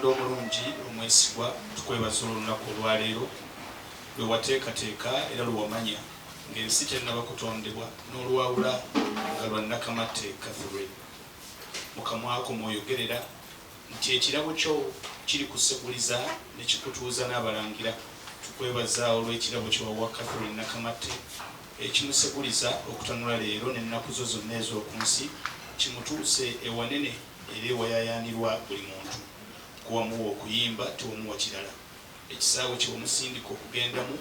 omulungi omwesigwa tukwebaza olunaku olwaleero lwe wateekateeka era lwe wamanya ng'ensi tennaba kutondebwa n'olwawula nga lwa Nakamate Catherine. Mu kamwa ko mwoyogerera nti ekirabo kyo kiri kuseguliza ne kikutuuza n'abalangira. Tukwebaza olw'ekirabo kye wawa Catherine Nakamate ekimuseguliza okutanula leero n'ennaku zo zonna ez'oku nsi kimutuuse ewanene era ewayayaanirwa buli muntu. Kuwamuwa okuyimba tewamuwa kirala. Ekisaawe kye wamusindika okugendamu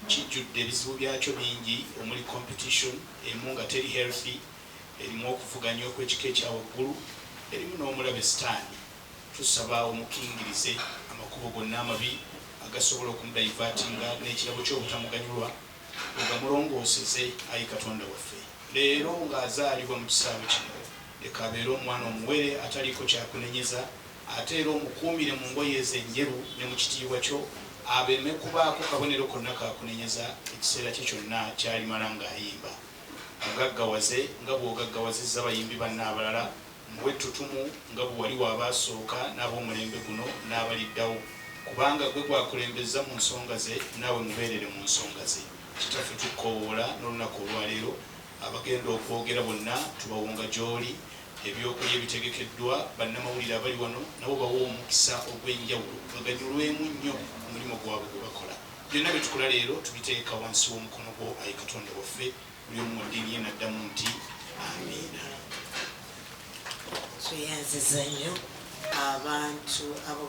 kijjudde ebizibu byakyo bingi omuli competition emu nga teri healthy, erimu okuvuganya okw'ekika ekya waggulu, erimu n'omulabe sitaani. Tusaba omukingirize amakubo gonna amabi agasobola okumudivertinga n'ekirabo ky'obutamuganyulwa ogamulongooseze ayi Katonda waffe. Leero ng'azaalibwa mu kisaawe kino leka abeere omwana omuwere ataliiko kyakunenyeza, ate era omukuumire mu ngoye ez'enjeru ne mu kitiibwa kyo abeme kubaako kabonero konna kakunenyeza ekiseera kye kyonna kyalimala ng'ayimba. Agaggawaze nga bw'ogaggawazizza bayimbi banna abalala, muwe ettutumu nga bwe wali wabaasooka n'ab'omulembe guno n'abaliddawo, kubanga gwe gwakulembeza mu nsonga ze naawe mubeerere mu nsonga ze. Kitaffe tukoowoola n'olunaku olwaleero abagenda okwogera bonna tubawonga gy'oli, ebyokulya ebitegekeddwa bannamawulire abali wano nabo bawa omukisa ogw'enjawulo baganyulwemu nnyo omulimu gwabwe gwe bakola. Byonna bye tukola leero tubiteeka wansi w'omukono gwo ayi Katonda waffe, buli omu mu ddiini ye n'addamu nti amiina. Tweyanziza nnyo abantu abo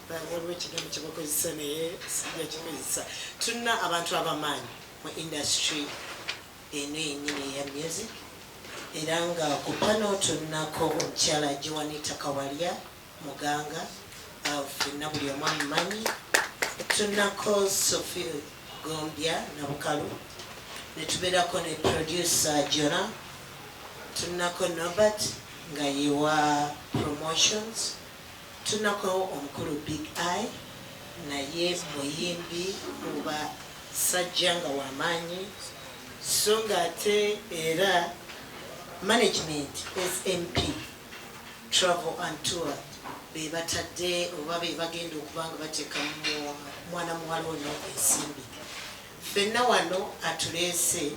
waliwo ekigambo kye bakozesa naye sijja kikozesa. Tulina abantu abamaanyi mu industry eno yennyini eya music, era nga ku pano tulinako omukyala Joanita Kawalya muganga ffenna buli omu amumanyi. Tulinako Sophie Gombya Nabukalu, ne tubeerako ne producer Jona. Tulinako Norbert nga yewa promotions. Tulinako omukulu Big Eye naye muyimbi mu basajja nga w'amaanyi, so ng'ate era management SMP travel and tour be batadde oba be bagenda okuba nga bateeka mu mwana muwala ono ensimbi. Ffenna wano atuleese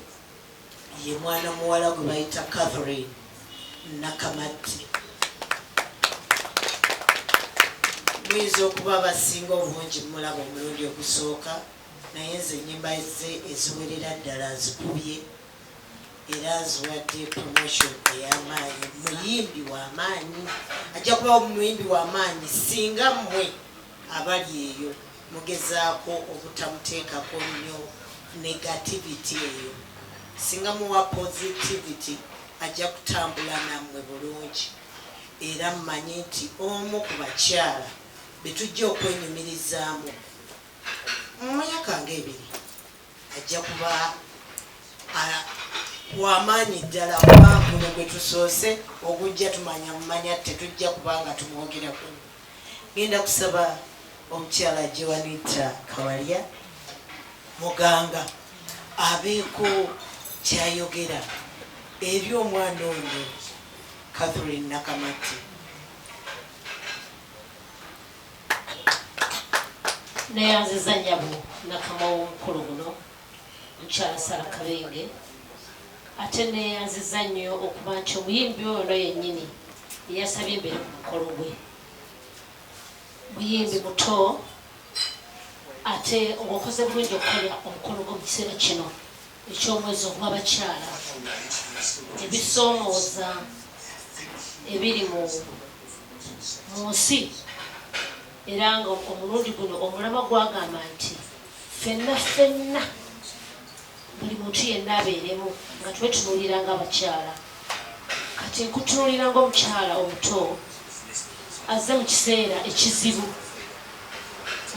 ye mwana muwala gwe bayita Catherine Nakamate. Muyinza okuba abasinga obungi mulaba omulundi ogusooka, naye nze ennyimba ze eziwerera ddala azikubye era aziwadde promotion ey'amaanyi. Muyimbi w'amaanyi, ajja kubawo muyimbi w'amaanyi singa mmwe abali eyo mugezaako obutamuteekako nnyo negativity eyo. Singa muwa positivity ajja kutambula nammwe bulungi, era mmanyi nti omu ku bakyala betujja okwenyumirizaamu mu myaka ng'ebiri ajja kuba w'amaanyi ddala. Oba guno gwe tusoose ogujja tumanya tetujja kubanga tumwogerako. Genda kusaba omukyala Joanita Kawalya muganga abeeko kyayogera eri omwana ono Catherine Nakamate. Neyanziza nnyabo nakama w'omukulu guno mukyala Sara Kabenge, ate neyanziza nnyo okuba nti omuyimbi ono yennyini yasabye imbere ku mukolo gwe. Muyimbi muto ate ng'okoze bulungi okukola omukolo gwe mu kiseera kino eky'omwezi ogw'abakyala, ebisoomooza ebiri mu nsi, era nga omulundi guno omulama gwagamba nti ffenna buli muntu yenna abeeremu nga twetunuulira ng'abakyala. Kati nkutunuulira ng'omukyala omuto azze mu kiseera ekizibu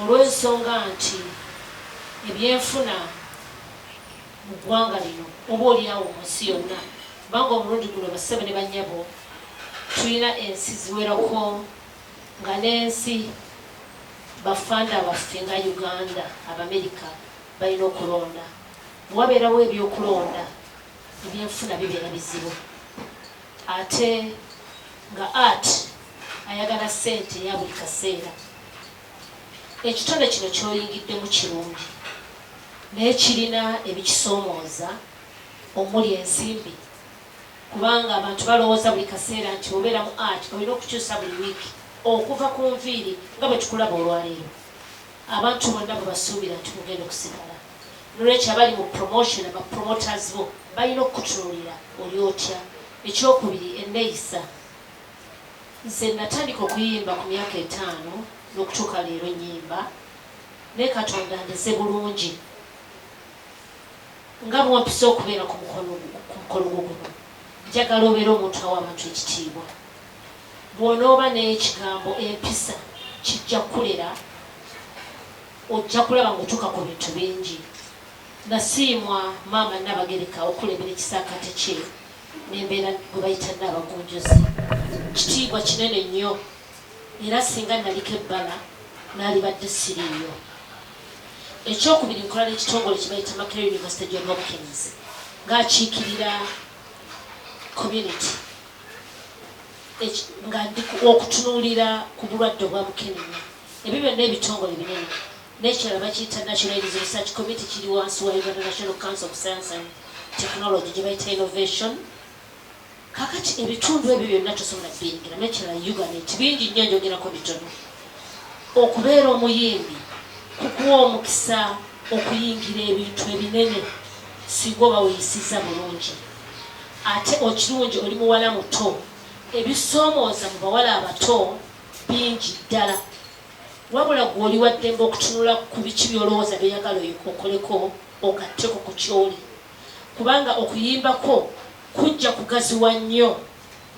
olw'ensonga nti ebyenfuna mu ggwanga lino oba oliawo mu nsi yonna, kubanga omulundi guno bassebe ne bannyabo tulina ensi ziwerako, nga n'ensi bafanda baffe nga Uganda, Abamerika balina okulonda. Bwabeerawo ebyokulonda ebyenfuna bibeera bizibu, ate nga art ayagala ssente ya buli kaseera. Ekitone kino kyoyingiddemu kirungi naye kirina ebikisoomooza omuli ensimbi, kubanga abantu balowooza buli kaseera nti obeera mu art olina okukyusa buli wiiki okuva ku nviiri nga bwe tukulaba olwaleero. Abantu bonna bwe basuubira nti mugenda okusigala. Nolwekyo abali mu promotion abapromoters bo balina okukutunuulira oli otya. Ekyokubiri, enneeyisa. Nze natandika okuyimba ku myaka 5 n'okutuuka leero nnyimba, naye Katonda ndeze bulungi nga bw'ompisa okubeera ku mukolo guno. Njagala obeera omuntu awa abantu ekitiibwa. Bw'onooba n'ekigambo empisa kijja kukulera, ojja kulaba ng'otuuka ku bintu bingi. Nasiimwa maama Nabagereka okulebera ekisaakate kye n'embeera bwe bayita Nabagonjozi. Kitiibwa kinene nnyo era singa naliko ebbala n'alibadde siriiyo. Ekyokubiri, nkola n'ekitongole kye bayita Makerere University John Hopkins ng'akiikirira community nga ndi okutunuulira ku bulwadde obwa mukenenya. Ebyo byonna ebitongole binene. N'ekirala bakiyita National Research Committee kiri wansi wa Uganda National Council of Science and Technology gye bayita Innovation. Kakati ebitundu ebyo byonna tosobola biyingira. N'ekirala Uganda bingi nnyo, njogerako bitono. Okubeera omuyimbi kukuwa omukisa okuyingira ebintu ebinene singa oba weeyisiza bulungi. Ate okirungi oli muwala muto, ebisoomooza mu bawala abato bingi ddala. Wabula gw'oli waddembe okutunula ku biki by'olowooza byeyagala okoleko ogatteko ku kyoli. Kubanga okuyimbako kujja kugaziwa nnyo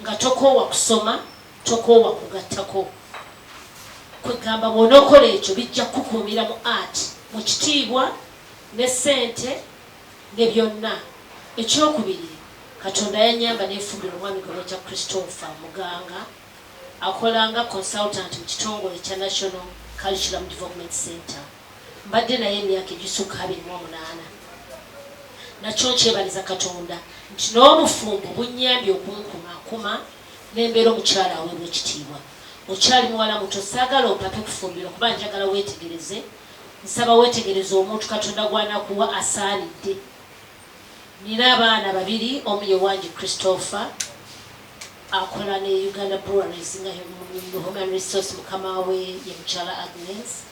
nga tokoowa kusoma, tokoowa kugattako. Kwegamba bw'onookola ekyo bijja kukuumira mu art, mu kitiibwa ne ssente ne byonna. Ekyokubiri, Katonda yanyamba n'efumbira omwami gwe bayita Christopher Muganga, akolanga consultant mu kitongole kya National Curriculum Development Center. Mbadde naye emyaka egisukka 28. Nakyo nkyebaliza Katonda nti n'obufumbo bunnyambye okunkumaakuma n'embeera omukyala aweebwa ekitiibwa. Okyali muwala muto, saagala opape kufumbira kuba njagala weetegereze. Nsaba weetegereze omuntu Katonda gw'anakuwa asaanidde. Nina abaana 2, omu ye wange Christopher akola ne Uganda Breweries nga human resource, mukama we ye mukyala Agnes.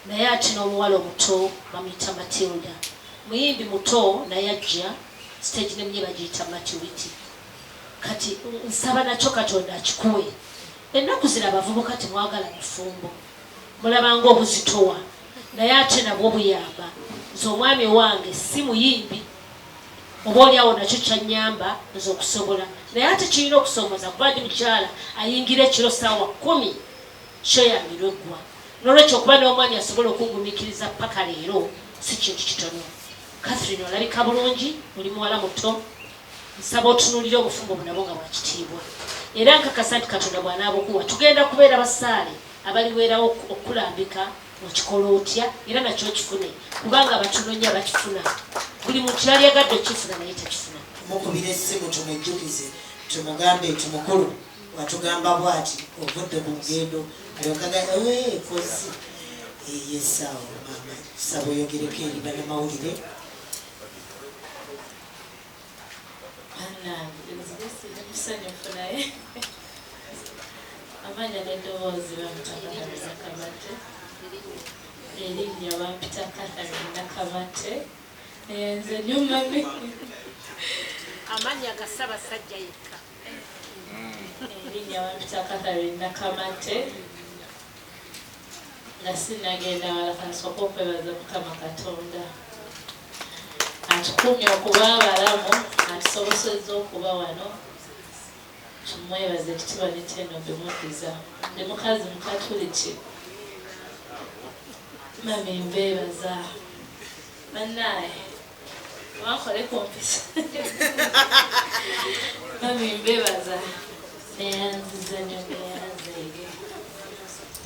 Naye ate n'omuwala omuto bamuyita Matilda, muyimbi muto naye ajja stage ne mnye bagiyita maturity. Kati nsaba nakyo Katonda akikuwe. Ennaku zino abavubuka temwagala bifumbo, mulabanga obuzitowa, naye ate nabwo buyamba. Nze omwami wange si muyimbi, oba oliawo nakyo kyanyamba nze okusobola, naye ate kirina okusomooza kuba ndi mukyala ayingira ekiro ssaawa 10 kyeyambirwa eggwa. N'olwekyo okuba n'omwami asobola okungumikiriza paka leero si kintu kitono. Catherine, olabika bulungi, oli muwala muto. Nsaba otunuulire obufumbo bunabo nga bwakitiibwa. Era nkakasa nti Katonda bw'anaabukuwa tugenda kubeera basaale abaliweerawo okulambika okikola otya era nakyo kifune, kubanga batunonya bakifuna. Buli muntu yali agadde okifuna naye takifuna. Mukubira essimu tumujjukize, tumugambe tumukulu watugamba bw'ati ovudde ku lugendo alyokaga kozi yesaawo maama saba oyogereko eri bannamawulire. Amanya n'eddoboozi bamutaka Nakamate, erinnya bampita Catherine Nakamate, nze nyumami amanya gasaba sajja yekka. Erinnya bampita Catherine Nakamate, nga sinnagenda wala kansooka okwebaza Mukama Katonda atukumye okuba abalamu, atusobosezza okuba wano. Tumwebaza ekitiibwa n'ettendo mbimuddiza. Ndi mukazi Mukatuliki, mami mbeebaza bannaaye wankole kumpisa. Mami mbeebaza neyanziza nnyo neyanzeege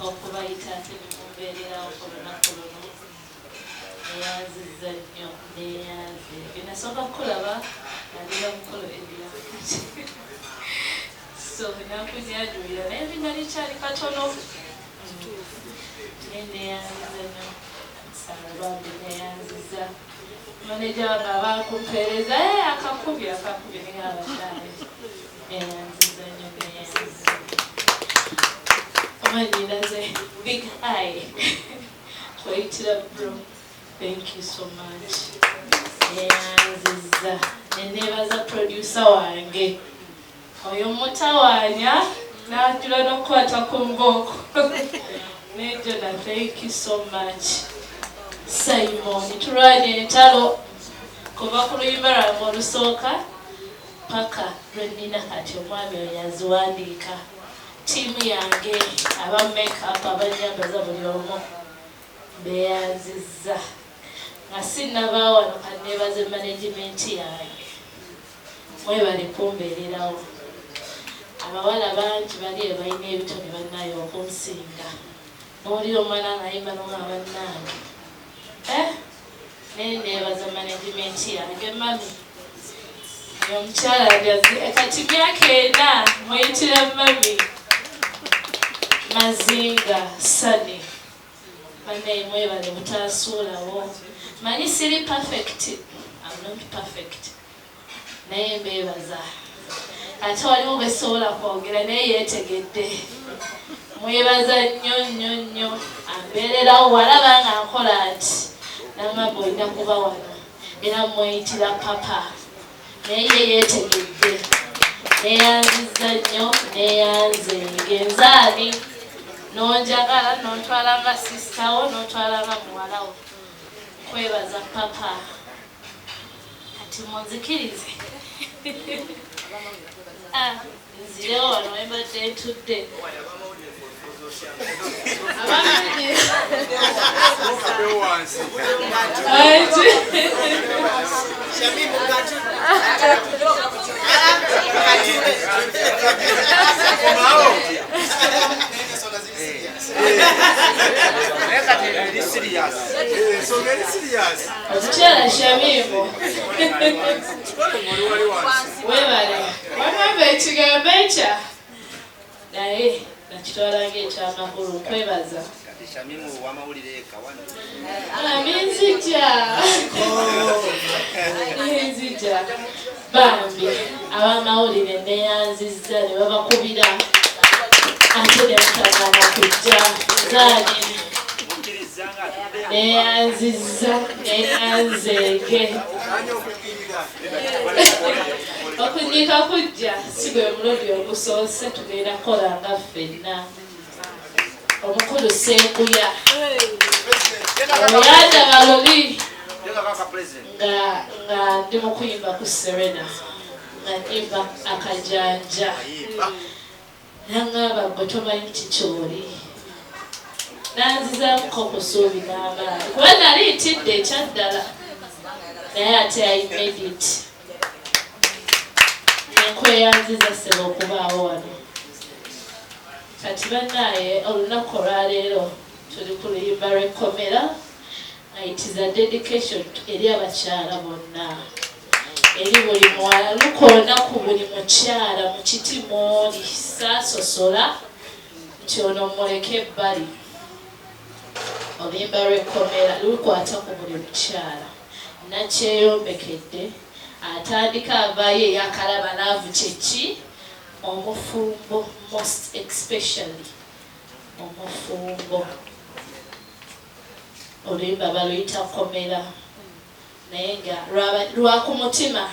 okubayita ate nemumbeererawo ku lunaku luno. Neyanziza nnyo neyanzeege. Nasooka kukulaba aliba mukolo ebya so nakunyanjulira naye binali kyali katono neyanziza nyo salabambi neyanziza maneja wange abakumpeereza akakubye nengabaddaye neyanziza nyo neyanziza omanyinaze big eye kweyitira bro. Thank you so much. Neyanziza nenebaza producer wange oyo mutawanya najula nokukwata ku mboko nejona. Thank you so much. Simon tulwanye entalo kuva ku luyimba lwange olusooka paka lwenina kati omwami oyo yaziwandiika. Tiimu yange aba makeup abanyambaza buli omu beyanziza nga sinnaba wano kanneebaze management yange mwebale kumbeererawo. Abawala bangi bali balina ebitone bannaye okunsinga n'olira omwana ng'ayimba n'onga bannange naye neebaza management yange mami omukyala kati myaka ena muyitira mami mazinga sani bannaye mwebale butaasuulawo. Manyi siri perfect, I'm not perfect naye mbeebaza ate waliwo besobola kwogera naye yeetegedde. Mwebaza nnyo ambeererawo walaba nga nkola nti namaba olina kuba wano era mweyitira papa naye yeetegedde. Neyanziza nnyo neyanze ngenzaani nonjagala nontwala nga sisitawo nontwala nga muwalawo. Kwebaza papa kati munzikirize nzirewo wano wembadde ntudde omukyala Shamimu webale wamwamba ekigambo ekya naye nakitwala ng'ekyamakulu. Kwebaza nzija bambi abamawulire neyanziza ne babakubira ate ne batagana kujja zaani neyanziza neyanzeege okunyiika kujja si gwe mulundi ogusoose tugenda kukola nga ffenna. Omukulu Senguya oyandaba luli nga ndi mu kuyimba ku Serena nga nyimba akajanja nangamba gwe tomanyi kikyoli nanzizamuko kusuubi n'amaani kuba nali ntidde ekyaddala naye ate I made it. Nkweyanziza seba okubaawo wano kati bannaye olunaku olwaleero tuli ku luyimba lw'ekkomera. It is a dedication eri abakyala bonna eri buli muwala luko olunaku buli mukyala mu kiti mwoli saasosola nti ono muleke ebbali. Oluyimba lw'ekkomera lukwata ku buli mukyala nakyeyombekedde atandika avaayo eyakalaba laavu kyeki omufumbo most especially omufumbo. Oluyimba baluyita kkomera naye nga lwaku mutima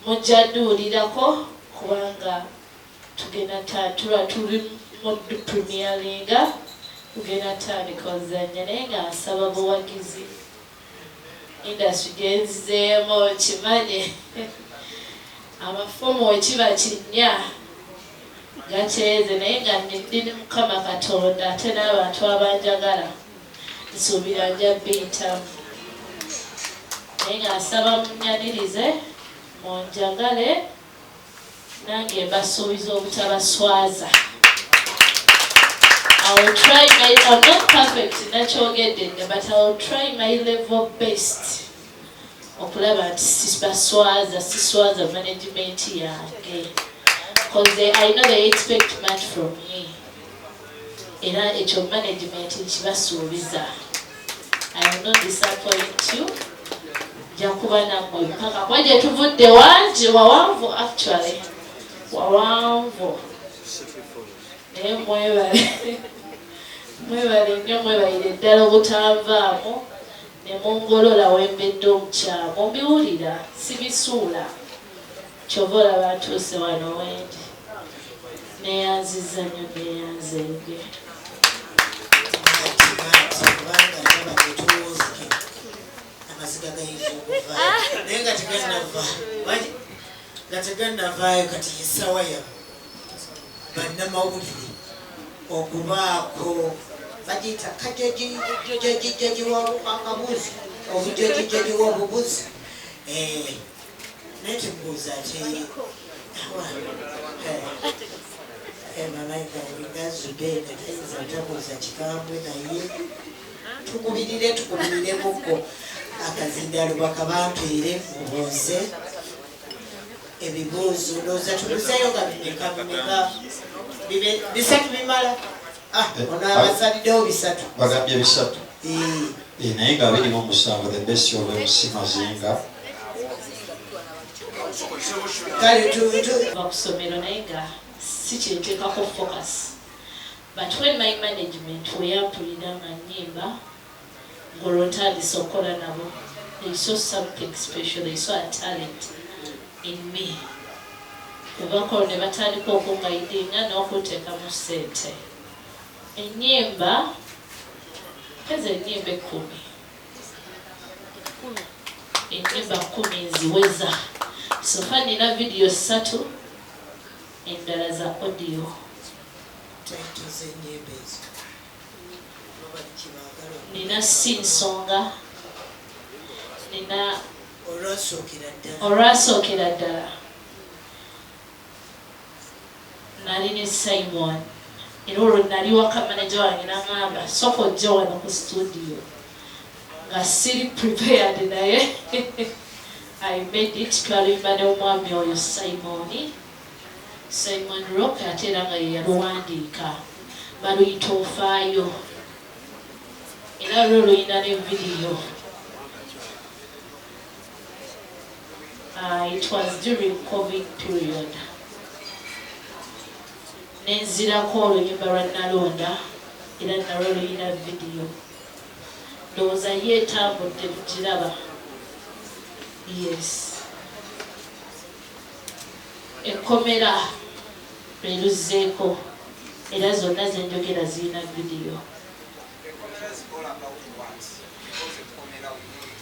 mujja dduulirako kubanga tugenda tuli mu premieringa tugenda tandika ozannya naye nga asaba buwagizi industry genzizeemu kimanye amafumu wekiba kinnya gakyeze naye nga ndi Mukama Katonda ate n'abantu abanjagala nsuubira nja bbiyitamu naye nga asaba munnyanirize munjagale nange mbasuubiza obutabaswaza. I will try I'm not perfect nakyogedde but I will try my level best okulaba nti siswaza management yange because I know they expect much from me. Era ekyo management nkibasuubiza. I will not disappoint you. Jakuba nammwe mpaka kwa gye tuvudde wangi wawanvu actually. Wawanvu. Naye mwebale nnyo mwebalire ddala obutanvaamu ne mungolola wembedde omukyamu mbiwulira sibisuula kyova olaba ntuuse wano wendi neyanziza nnyo neyanzeege amasiga gayinza okuvaayo naye nga tegannavaayo kati yesawa yamu bannamawulire okubaako bagiyita kajaji wabukangabuzi obujajijaji wabubuzi naye timubuuza ate mamaigazudde natayinza tabuuza kikambwe naye tukubirire muko akazindalo bakabampeere mubuuze ebibuuzo ndowooza tubuzeeyo nga bimeka bisatu bimala ono abasaliddewo bisatu bagambye bisatu naye nga birimu omusanvu the best of emusimazinga va ku ssomero naye nga si kyenteekako focus but when my management weyampulira nga nnyimba ng'olwotandisa okukola nabo they saw something special, they saw a talent in me. Kubako ne batandika okungayidinga n'okuteekamu ssente. Ennyimba peza ennyimba 10. Ennyimba 10 nziweza. Sofa nina video 3 endala za audio. Nina sinsonga. Nina olwasookera ddala nali ne Simon era olwo nali waka manager wange n'aŋŋamba sooka ojje wano ku studio nga siri prepared naye I made it twalimba n'omwami oyo Simon Rock ate era nga ye yaluwandiika baluyita ofaayo era lwo luyina ne video. It was during COVID period. Nenzirako oluyimba lwa Nalonda era nalwo luyina video. Ndowooza yeetambudde kugiraba. Yes. Ekkomera lweluzzeeko era zonna zenjogera zirina video.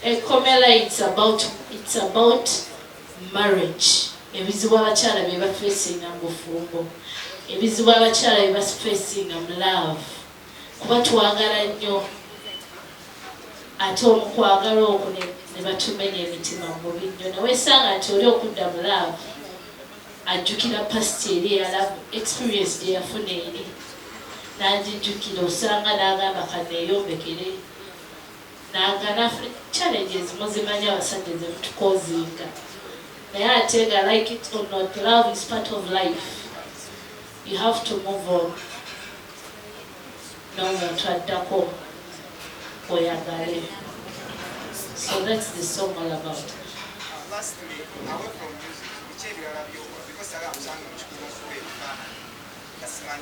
Ekkomera it's about marriage. Ebizibu abakyala bye bafacinga mu bufumbo. Ebizibu abakyala bye bafacinga mu love. Kuba twagala nnyo ate omukwagala okwo ne batumenya emitima mu binnyo. Naweesanga nti oli okudda mu love ajjukira past eri ya love experience gye yafuna eri. N'agijjukira osanga n'agamba kaneeyombekere. N'agana challenges muzimanya abasajja ze mutukozinga. Naye ate nga like it or not, love is part of life. You have to move on. N'omuntu addako oyagale. So that's the song all about. Lastly, away from music, which area of you, because I am saying which could that's man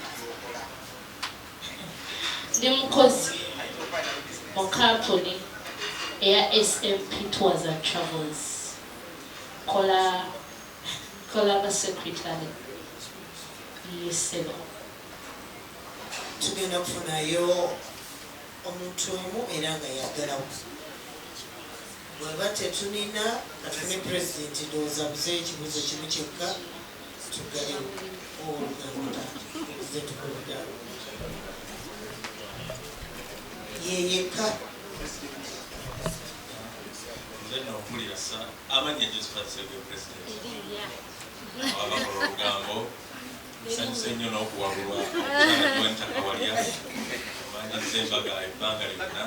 Ndi mukozi mu company eya SMP Tours and Travels. Kola ba secretary. Yes, tugenda kufunayo omuntu omu era nga yagalawo. Bweba tetunina katufune president ndowooza buze ekibuuzo kimu kyokka tugalewo oluganda buze tukolera yeyeka nze nokulira sa amanya Josephat Sebyo president abakola olugambo nsanyuse nnyo n'okuwabulwa omukyala Gwenta Kawalya amanyiza embaga ebbanga lyonna